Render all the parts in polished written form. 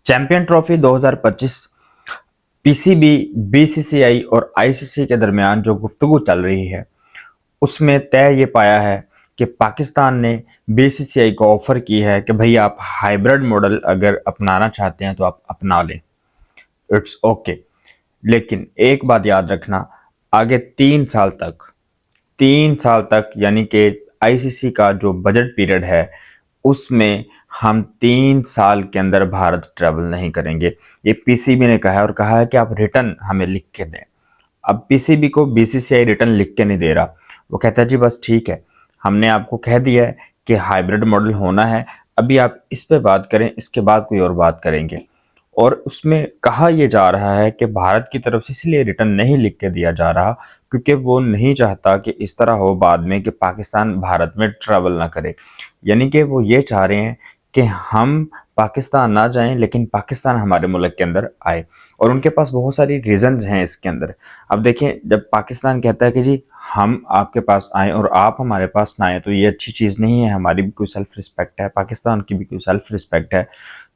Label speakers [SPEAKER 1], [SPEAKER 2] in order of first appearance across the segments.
[SPEAKER 1] Champion trophy 2025 PCB, BCCI और ICC के दरमियान जो गुफ्तगू चल रही है उसमें तय ये पाया है कि पाकिस्तान ने बीसीसीआई को ऑफर की है कि भाई आप हाइब्रिड मॉडल अगर अपनाना चाहते हैं तो आप अपना लें, इट्स ओके। लेकिन एक बात याद रखना, आगे 3 साल तक यानी कि आईसीसी का जो बजट पीरियड है उसमें हम 3 साल के अंदर भारत ट्रैवल नहीं करेंगे। ये पीसीबी ने कहा है और कहा है कि आप रिटर्न हमें लिख के दें। अब पीसीबी को बीसीसीआई रिटर्न लिख के नहीं दे रहा, वो कहता है जी बस ठीक है, हमने आपको कह दिया है कि हाइब्रिड मॉडल होना है, अभी आप इस पे बात करें, इसके बाद कोई और बात करेंगे। और उसमें कहा यह जा रहा है कि भारत की तरफ से इसलिए रिटर्न नहीं लिख के दिया जा रहा क्योंकि वो नहीं चाहता कि इस तरह हो बाद में कि पाकिस्तान भारत में ट्रैवल ना करे। यानी कि वो ये चाह रहे हैं कि हम पाकिस्तान ना जाएं लेकिन पाकिस्तान हमारे मुल्क के अंदर आए, और उनके पास बहुत सारी रीजंस हैं इसके अंदर। अब देखें, जब पाकिस्तान कहता है कि जी हम आपके पास आए और आप हमारे पास ना आए तो ये अच्छी चीज़ नहीं है, हमारी भी कोई सेल्फ रिस्पेक्ट है, पाकिस्तान की भी कोई सेल्फ रिस्पेक्ट है।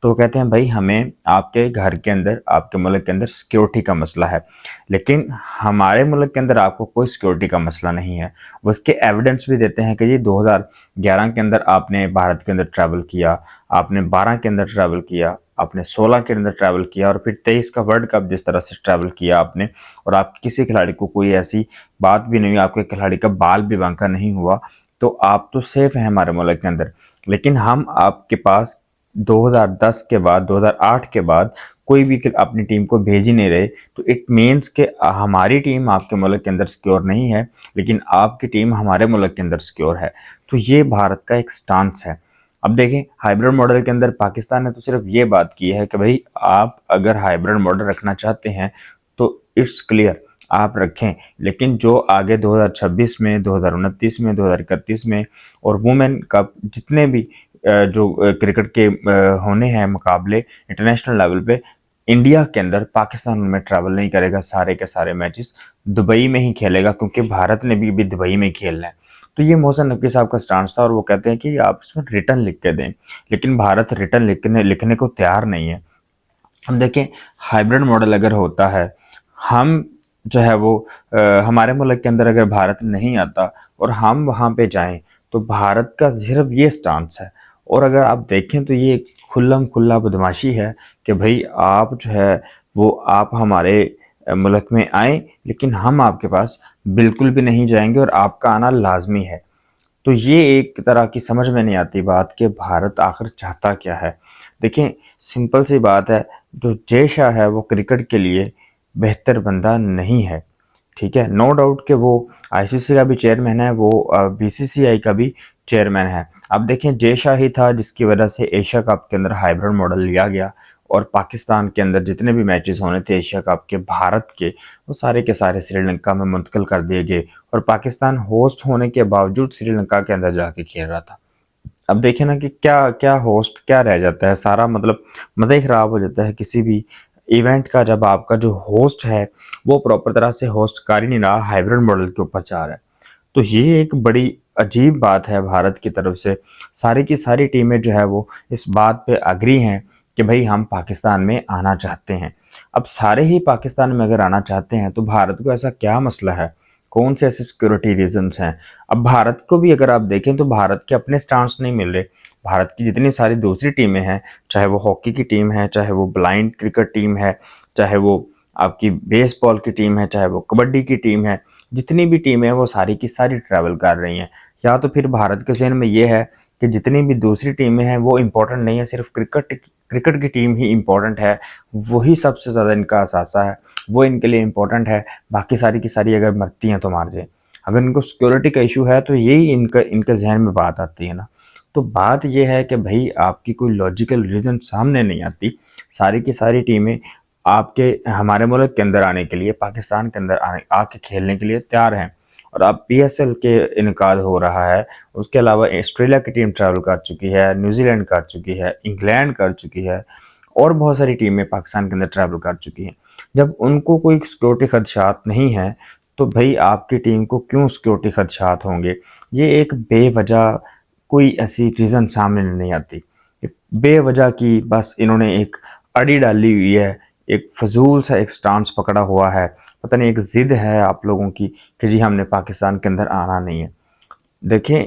[SPEAKER 1] तो वो कहते हैं भाई हमें आपके घर के अंदर, आपके मुल्क के अंदर सिक्योरिटी का मसला है, लेकिन हमारे मुल्क के अंदर आपको कोई सिक्योरिटी का मसला नहीं है। वो इसके एविडेंस भी देते हैं कि जी 2011 के अंदर आपने भारत के अंदर ट्रैवल किया, आपने 12 के अंदर ट्रैवल किया, आपने 16 के अंदर ट्रैवल किया, और फिर 23 का वर्ल्ड कप जिस तरह से ट्रैवल किया आपने, और आप किसी खिलाड़ी को कोई ऐसी बात भी नहीं हुई, आपके खिलाड़ी का बाल भी बांका नहीं हुआ, तो आप तो सेफ हैं हमारे मुल्क के अंदर। लेकिन हम आपके पास 2010 के बाद, 2008 के बाद कोई भी अपनी टीम को भेज ही नहीं रहे, तो इट मीन्स कि हमारी टीम आपके मुल्क के अंदर सिक्योर नहीं है लेकिन आपकी टीम हमारे मुल्क के अंदर सिक्योर है। तो ये भारत का एक स्टांस है। अब देखें, हाइब्रिड मॉडल के अंदर पाकिस्तान ने तो सिर्फ ये बात की है कि भाई आप अगर हाइब्रिड मॉडल रखना चाहते हैं तो इट्स क्लियर, आप रखें, लेकिन जो आगे 2026 में, 2029 में, 2031 में और वुमेन कप जितने भी जो क्रिकेट के होने हैं मुकाबले इंटरनेशनल लेवल पे, इंडिया के अंदर पाकिस्तान में ट्रैवल नहीं करेगा, सारे के सारे मैचेस दुबई में ही खेलेगा क्योंकि भारत ने भी दुबई में खेलना है। तो ये मोहसिन नकवी साहब का स्टांस था और वो कहते हैं कि आप इसमें रिटर्न लिख के दें, लेकिन भारत रिटर्न लिखने को तैयार नहीं है। हम देखें, हाइब्रिड मॉडल अगर होता है, हम जो है वो हमारे मुल्क के अंदर अगर भारत नहीं आता और हम वहाँ पे जाएं तो भारत का सिर्फ ये स्टांस है। और अगर आप देखें तो ये खुल्लम खुल्ला बदमाशी है कि भाई आप जो है वो आप हमारे मुल्क में आए लेकिन हम आपके पास बिल्कुल भी नहीं जाएंगे और आपका आना लाजमी है। तो ये एक तरह की समझ में नहीं आती बात कि भारत आखिर चाहता क्या है। देखें, सिंपल सी बात है, जो जय शाह है वो क्रिकेट के लिए बेहतर बंदा नहीं है, ठीक है। नो डाउट कि वो आईसीसी का भी चेयरमैन है, वो बीसीसीआई का भी चेयरमैन है। अब देखें, जय शाह ही था जिसकी वजह से एशिया कप के अंदर हाइब्रिड मॉडल लिया गया और पाकिस्तान के अंदर जितने भी मैचेस होने थे एशिया कप के भारत के, वो सारे के सारे श्रीलंका में मुंतकिल कर दिए गए और पाकिस्तान होस्ट होने के बावजूद श्रीलंका के अंदर जाके खेल रहा था। अब देखें ना कि क्या क्या होस्ट क्या रह जाता है, सारा मतलब मज़ा ही खराब हो जाता है किसी भी इवेंट का जब आपका जो होस्ट है वो प्रॉपर तरह से होस्ट कर ही नहीं रहा, हाइब्रिड मॉडल के ऊपर जा रहा है। तो ये एक बड़ी अजीब बात है भारत की तरफ से। सारी की सारी टीमें जो है वो इस बात पे अग्री हैं कि भाई हम पाकिस्तान में आना चाहते हैं। अब सारे ही पाकिस्तान में अगर आना चाहते हैं तो भारत को ऐसा क्या मसला है, कौन से ऐसे सिक्योरिटी रीजंस हैं। अब भारत को भी अगर आप देखें तो भारत के अपने स्टांस नहीं मिल रहे। भारत की जितनी सारी दूसरी टीमें हैं, चाहे वो हॉकी की टीम है, चाहे वो ब्लाइंड क्रिकेट टीम है, चाहे वो आपकी बेसबॉल की टीम है, चाहे वो कबड्डी की टीम है, जितनी भी टीमें हैं वो सारी की सारी ट्रैवल कर रही हैं। या तो फिर भारत के जहन में ये है कि जितनी भी दूसरी टीमें हैं वो इम्पोर्टेंट नहीं है, सिर्फ क्रिकेट की टीम ही इम्पोर्टेंट है, वही सबसे ज़्यादा इनका असासा है, वो इनके लिए इम्पोर्टेंट है, बाकी सारी की सारी अगर मरती हैं तो मार जाए। अगर इनको सिक्योरिटी का इशू है तो यही इनके जहन में बात आती है ना। तो बात यह है कि भाई आपकी कोई लॉजिकल रीज़न सामने नहीं आती। सारी की सारी टीमें आपके हमारे मुल्क के अंदर आने के लिए, पाकिस्तान के अंदर आके खेलने के लिए तैयार हैं। और अब पीएसएल के इनकाद हो रहा है, उसके अलावा ऑस्ट्रेलिया की टीम ट्रैवल कर चुकी है, न्यूजीलैंड कर चुकी है, इंग्लैंड कर चुकी है और बहुत सारी टीमें पाकिस्तान के अंदर ट्रैवल कर चुकी हैं। जब उनको कोई सिक्योरिटी खदशात नहीं है तो भाई आपकी टीम को क्यों सिक्योरिटी खदशात होंगे। ये एक बेवजह कोई ऐसी रीज़न सामने नहीं आती, बेवजह की बस इन्होंने एक अड़ी डाली हुई है, एक फजूल सा एक स्टांस पकड़ा हुआ है, पता नहीं एक जिद है आप लोगों की कि जी हमने पाकिस्तान के अंदर आना नहीं है। देखें,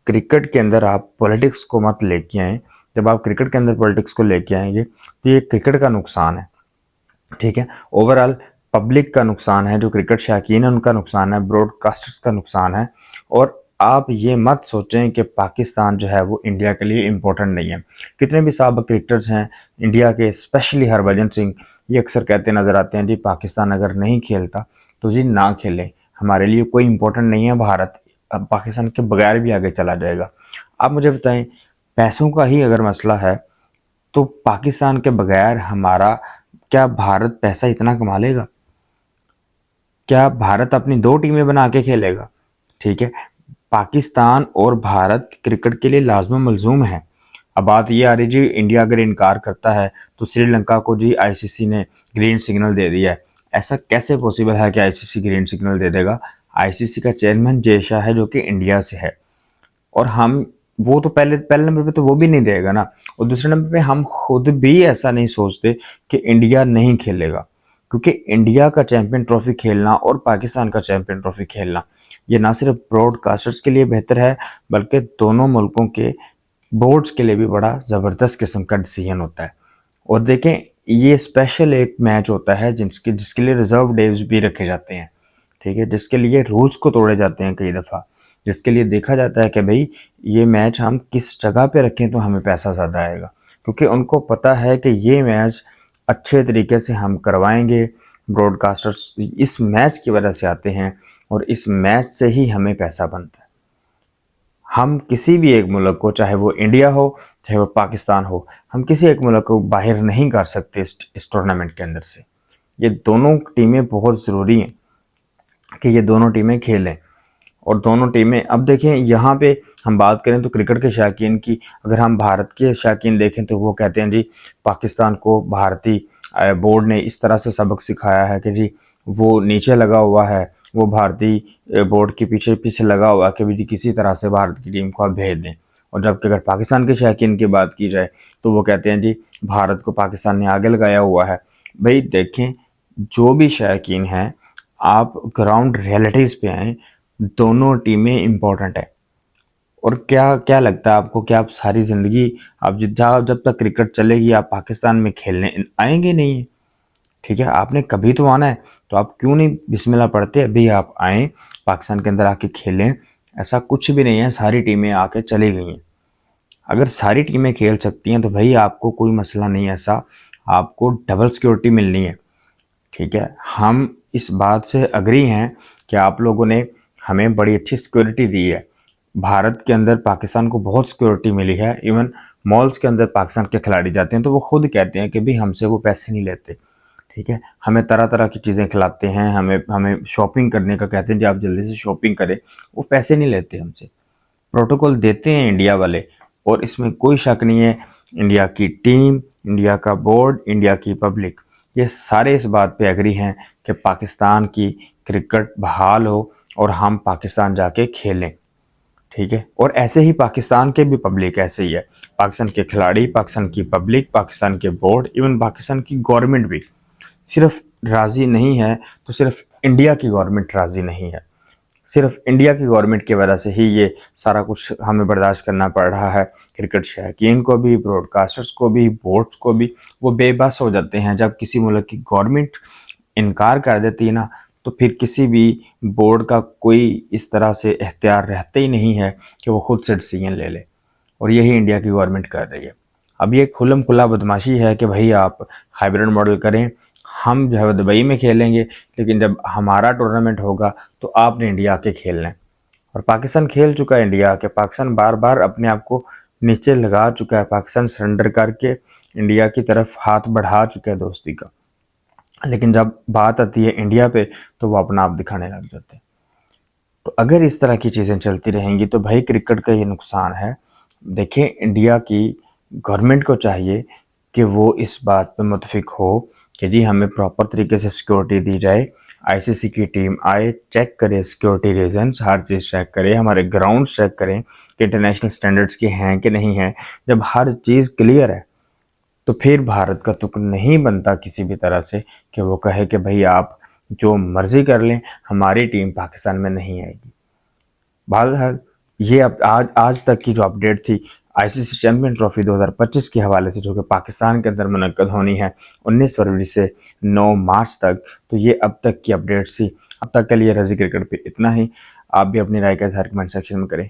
[SPEAKER 1] क्रिकेट के अंदर आप पॉलिटिक्स को मत लेके आए। जब आप क्रिकेट के अंदर पॉलिटिक्स को लेके आएंगे तो ये क्रिकेट का नुकसान है, ठीक है। ओवरऑल पब्लिक का नुकसान है, जो क्रिकेट शौकीन है उनका नुकसान है, ब्रॉडकास्टर्स का नुकसान है। और आप ये मत सोचें कि पाकिस्तान जो है वो इंडिया के लिए इम्पोर्टेंट नहीं है। कितने भी साबिक क्रिकेटर्स हैं इंडिया के, स्पेशली हरभजन सिंह, ये अक्सर कहते नज़र आते हैं जी पाकिस्तान अगर नहीं खेलता तो जी ना खेले, हमारे लिए कोई इम्पोर्टेंट नहीं है, भारत अब पाकिस्तान के बगैर भी आगे चला जाएगा। आप मुझे बताएं, पैसों का ही अगर मसला है तो पाकिस्तान के बगैर हमारा, क्या भारत पैसा इतना कमा लेगा? क्या भारत अपनी दो टीमें बना के खेलेगा? ठीक है, पाकिस्तान और भारत क्रिकेट के लिए लाजमी मलजूम है। अब बात ये आ रही जी, इंडिया अगर इनकार करता है तो श्रीलंका को जी आईसीसी ने ग्रीन सिग्नल दे दिया है। ऐसा कैसे पॉसिबल है कि आईसीसी ग्रीन सिग्नल दे देगा? आईसीसी का चेयरमैन जय शाह है जो कि इंडिया से है, और हम, वो तो पहले पहले नंबर पे तो वो भी नहीं देगा ना, और दूसरे नंबर पे हम खुद भी ऐसा नहीं सोचते कि इंडिया नहीं खेलेगा। क्योंकि इंडिया का चैंपियन ट्रॉफी खेलना और पाकिस्तान का चैंपियन ट्रॉफी खेलना ये ना सिर्फ ब्रॉडकास्टर्स के लिए बेहतर है, बल्कि दोनों मुल्कों के बोर्ड्स के लिए भी बड़ा ज़बरदस्त किस्म का डिसीजन होता है। और देखें, ये स्पेशल एक मैच होता है जिसके जिसके लिए रिजर्व डेज भी रखे जाते हैं, ठीक है, जिसके लिए रूल्स को तोड़े जाते हैं कई दफ़ा, जिसके लिए देखा जाता है कि भाई ये मैच हम किस जगह पे रखें तो हमें पैसा ज़्यादा आएगा, क्योंकि उनको पता है कि ये मैच अच्छे तरीके से हम करवाएंगे। ब्रॉडकास्टर्स इस मैच की वजह से आते हैं और इस मैच से ही हमें पैसा बनता है। हम किसी भी एक मुल्क को, चाहे वो इंडिया हो चाहे वो पाकिस्तान हो, हम किसी एक मुल्क को बाहर नहीं कर सकते इस टूर्नामेंट के अंदर से। ये दोनों टीमें बहुत ज़रूरी हैं कि ये दोनों टीमें खेलें। और दोनों टीमें, अब देखें यहाँ पे हम बात करें तो क्रिकेट के शौकीन की, अगर हम भारत के शौकीन देखें तो वो कहते हैं जी पाकिस्तान को भारतीय बोर्ड ने इस तरह से सबक सिखाया है कि जी वो नीचे लगा हुआ है, वो भारतीय बोर्ड के पीछे पीछे लगा हुआ है कि जी किसी तरह से भारत की टीम को आप भेज दें। और जबकि अगर पाकिस्तान के शौकीन की बात की जाए तो वो कहते हैं जी भारत को पाकिस्तान ने आगे लगाया हुआ है। भाई देखें, जो भी शौकीन हैं, आप ग्राउंड रियलिटीज़ पे आएँ, दोनों टीमें इम्पोर्टेंट है। और क्या क्या लगता है आपको कि आप सारी ज़िंदगी, आप जब तक क्रिकेट चलेगी आप पाकिस्तान में खेलने आएंगे नहीं? ठीक है, आपने कभी तो आना है, तो आप क्यों नहीं बिस्मिल्लाह पढ़ते, अभी आप आएँ पाकिस्तान के अंदर आके खेलें। ऐसा कुछ भी नहीं है, सारी टीमें आके चली गई हैं। अगर सारी टीमें खेल सकती हैं तो भाई आपको कोई मसला नहीं है ऐसा, आपको डबल सिक्योरिटी मिलनी है, ठीक है। हम इस बात से अग्री हैं कि आप लोगों ने हमें बड़ी अच्छी सिक्योरिटी दी है। भारत के अंदर पाकिस्तान को बहुत सिक्योरिटी मिली है। इवन मॉल्स के अंदर पाकिस्तान के खिलाड़ी जाते हैं तो वो खुद कहते हैं कि भाई हमसे वो पैसे नहीं लेते, ठीक है। हमें तरह तरह की चीज़ें खिलाते हैं, हमें हमें शॉपिंग करने का कहते हैं जी आप जल्दी से शॉपिंग करें, वो पैसे नहीं लेते हमसे, प्रोटोकॉल देते हैं इंडिया वाले। और इसमें कोई शक नहीं है, इंडिया की टीम, इंडिया का बोर्ड, इंडिया की पब्लिक, ये सारे इस बात पे एग्री हैं कि पाकिस्तान की क्रिकेट बहाल हो और हम पाकिस्तान जाके खेलें, ठीक है। और ऐसे ही पाकिस्तान के भी पब्लिक ऐसे ही है, पाकिस्तान के खिलाड़ी, पाकिस्तान की पब्लिक, पाकिस्तान के बोर्ड, इवन पाकिस्तान की गवर्नमेंट भी सिर्फ राज़ी नहीं है, तो सिर्फ इंडिया की गवर्नमेंट राज़ी नहीं है। सिर्फ इंडिया की गवर्नमेंट की वजह से ही ये सारा कुछ हमें बर्दाश्त करना पड़ रहा है। क्रिकेट शौकीन को भी, ब्रॉडकास्टर्स को भी, बोर्ड्स को भी, वो बेबस हो जाते हैं जब किसी मुल्क की गवर्नमेंट इनकार कर देती है ना, तो फिर किसी भी बोर्ड का कोई इस तरह से इख्तियार रहता ही नहीं है कि वो खुद से डिसीजन ले ले। और यही इंडिया की गवर्नमेंट कर रही है। अब ये खुल्लम खुला बदमाशी है कि भाई आप हाइब्रिड मॉडल करें, हम जो है दुबई में खेलेंगे, लेकिन जब हमारा टूर्नामेंट होगा तो आपने इंडिया के खेलना है। और पाकिस्तान खेल चुका है इंडिया के, पाकिस्तान बार बार अपने आप को नीचे लगा चुका है, पाकिस्तान सरेंडर करके इंडिया की तरफ हाथ बढ़ा चुका है दोस्ती का। लेकिन जब बात आती है इंडिया पे तो वो अपना आप दिखाने लग जाते हैं। तो अगर इस तरह की चीज़ें चलती रहेंगी तो भाई क्रिकेट का ये नुकसान है। देखिए, इंडिया की गवर्नमेंट को चाहिए कि वो इस बात पे मुतफिक हो कि जी हमें प्रॉपर तरीके से सिक्योरिटी दी जाए, आईसीसी की टीम आए, चेक करे सिक्योरिटी रीजंस, हर चीज़ चेक करे, हमारे ग्राउंड चेक करें कि इंटरनेशनल स्टैंडर्ड्स के हैं कि नहीं हैं। जब हर चीज़ क्लियर है तो फिर भारत का तुक नहीं बनता किसी भी तरह से कि वो कहे कि भाई आप जो मर्जी कर लें, हमारी टीम पाकिस्तान में नहीं आएगी। बहरहाल ये अब आज तक की जो अपडेट थी आईसीसी चैंपियन ट्रॉफी 2025 के हवाले से, जो कि पाकिस्तान के अंदर मुनक्कद होनी है 19 फरवरी से 9 मार्च तक, तो ये अब तक की अपडेट्स थी। अब तक के लिए रजी क्रिकेट पे इतना ही। आप भी अपनी राय का इज़हार कमेंट सेक्शन में करें।